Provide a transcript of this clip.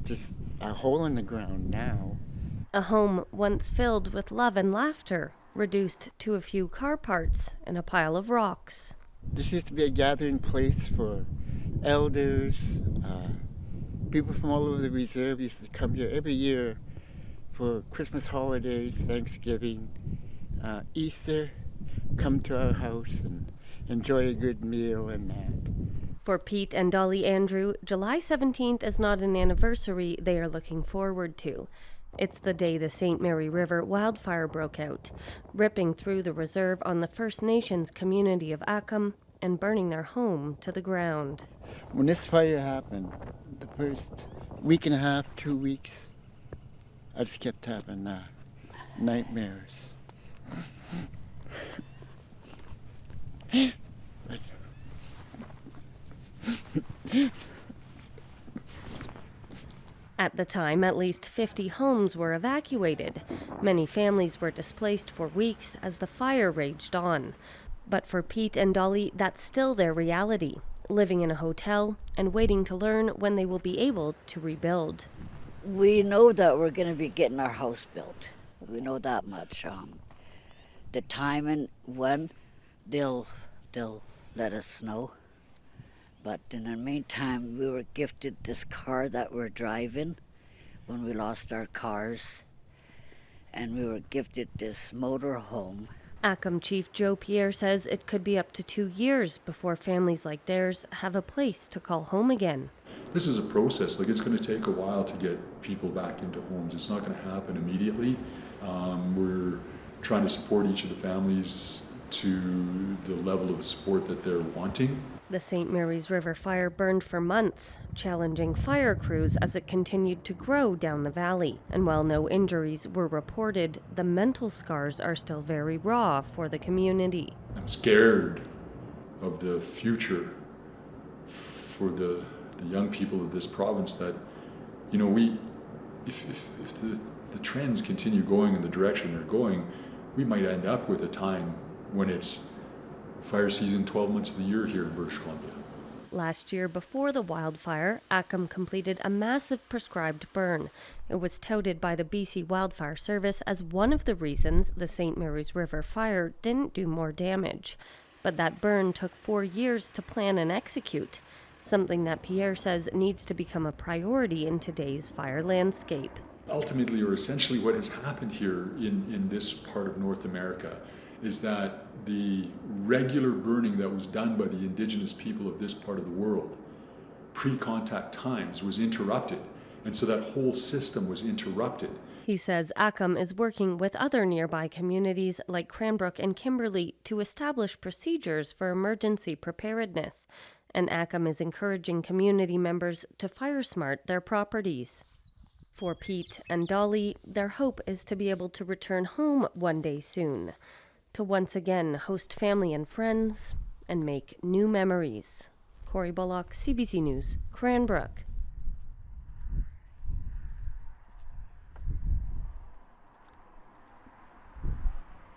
just a hole in the ground now. A home once filled with love and laughter, reduced to a few car parts and a pile of rocks. This used to be a gathering place for elders. People from all over the reserve used to come here every year for Christmas holidays, Thanksgiving, Easter, come to our house and enjoy a good meal and that. For Pete and Dolly Andrew, July 17th is not an anniversary they are looking forward to. It's the day the St. Mary River wildfire broke out, ripping through the reserve on the First Nations community of Aq'am and burning their home to the ground. When this fire happened, the first week and a half, 2 weeks, I just kept having nightmares. At the time, at least 50 homes were evacuated. Many families were displaced for weeks as the fire raged on. But for Pete and Dolly, that's still their reality, living in a hotel and waiting to learn when they will be able to rebuild. We know that we're going to be getting our house built. We know that much. The time and when they'll let us know. But in the meantime, we were gifted this car that we're driving when we lost our cars. And we were gifted this motor home. Aq'am Chief Joe Pierre says it could be up to 2 years before families like theirs have a place to call home again. This is a process. It's going to take a while to get people back into homes. It's not going to happen immediately. We're trying to support each of the families to the level of support that they're wanting. The St. Mary's River fire burned for months, challenging fire crews as it continued to grow down the valley. And while no injuries were reported, the mental scars are still very raw for the community. I'm scared of the future for the young people of this province that, if the trends continue going in the direction they're going, we might end up with a time when it's fire season 12 months of the year here in British Columbia. Last year, before the wildfire, Aq'am completed a massive prescribed burn. It was touted by the BC Wildfire Service as one of the reasons the St. Mary's River fire didn't do more damage. But that burn took 4 years to plan and execute, something that Pierre says needs to become a priority in today's fire landscape. Ultimately, or essentially what has happened here in this part of North America is that the regular burning that was done by the Indigenous people of this part of the world pre-contact times was interrupted, and so that whole system was interrupted. He says Aq'am is working with other nearby communities like Cranbrook and Kimberley to establish procedures for emergency preparedness, and Aq'am is encouraging community members to fire smart their properties. For Pete and Dolly, their hope is to be able to return home one day soon, to once again host family and friends and make new memories. Bullock, CBC News, Cranbrook.